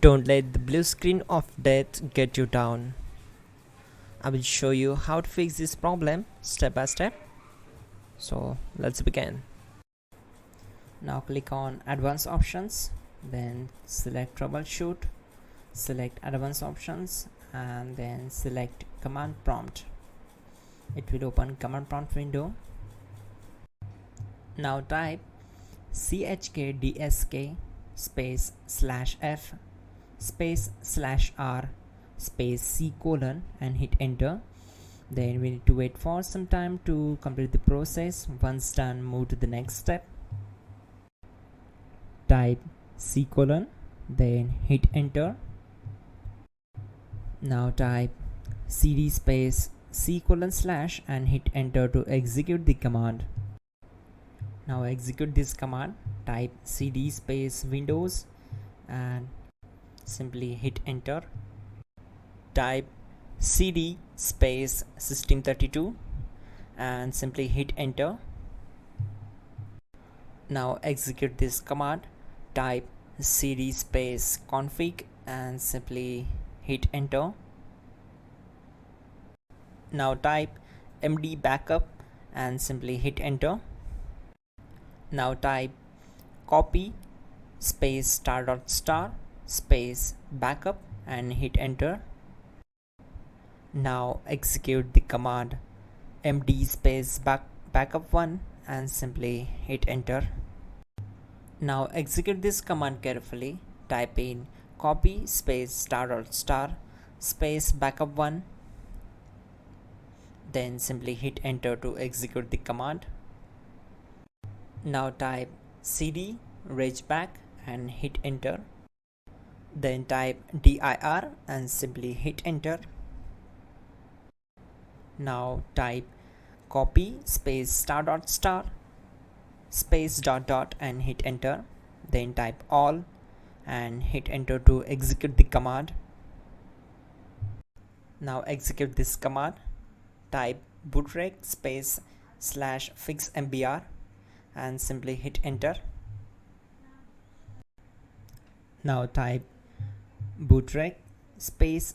Don't let the blue screen of death get you down. I will show you how to fix this problem step by step. So let's begin. Now click on Advanced Options, then select Troubleshoot, select Advanced Options, and then select Command Prompt. It will open Command Prompt window. Now type chkdsk space /f space /r space c : and hit enter. Then we need to wait for some time to complete the process. Once done, move to the next step. Type c : then hit enter. Now type cd space c : / and hit enter to execute the command. Now execute this command. Type cd space windows and simply hit enter. Type cd space system32 and simply hit enter. Now execute this command. Type cd space config and simply hit enter. Now type md backup and simply hit enter. Now type copy space *.* space backup and hit enter. Now execute the command md space backup1 and simply hit enter. Now execute this command carefully. Type in copy space *.* space backup1, then simply hit enter to execute the command. Now type cd regback and hit enter. Then type dir and simply hit enter. Now type copy space *.* space .. and hit enter. Then type all and hit enter to execute the command. Now execute this command. Type bootrec space /fixmbr and simply hit enter. Now type bootrec space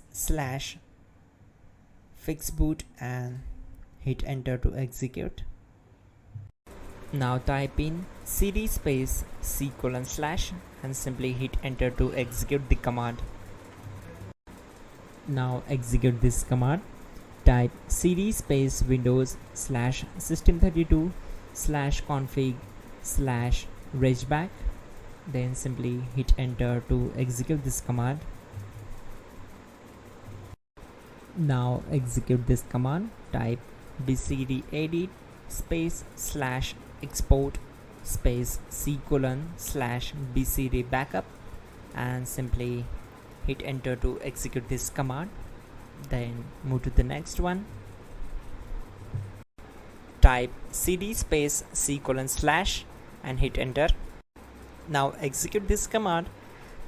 /fixboot and hit enter to execute. Now type in cd space c : / and simply hit enter to execute the command. Now execute this command. Type cd space windows /system32 /config /regback, then simply hit enter to execute this command. Now execute this command. Type bcdedit space /export space c : /bcd backup and simply hit enter to execute this command. Then move to the next one. Type cd space c : / and hit enter. Now execute this command.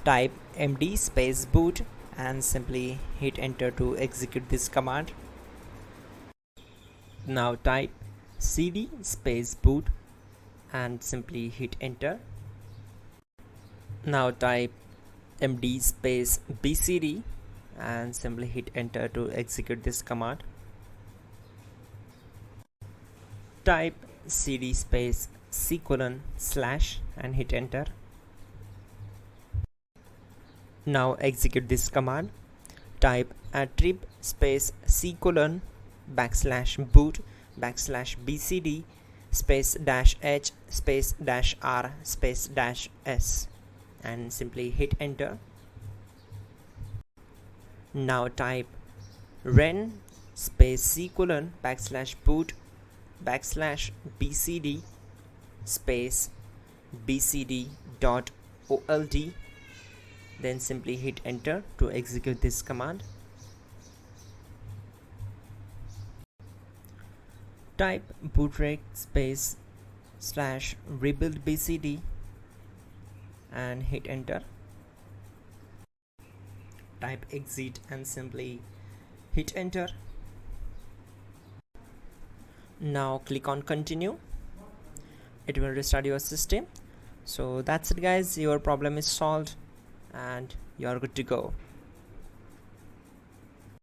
Type md space boot and simply hit enter to execute this command. Now type cd space boot and simply hit enter. Now type md space bcd and simply hit enter to execute this command. Type cd space c : / and hit enter. Now execute this command. Type attrib space c : \boot \bcd space -h space -r space -s and simply hit enter. Now type ren space c : \boot \bcd space bcd.old, then simply hit enter to execute this command. Type bootrec space /rebuildbcd and hit enter. Type exit and simply hit enter. Now click on continue. It will restart your system. So that's it guys, your problem is solved and you're good to go.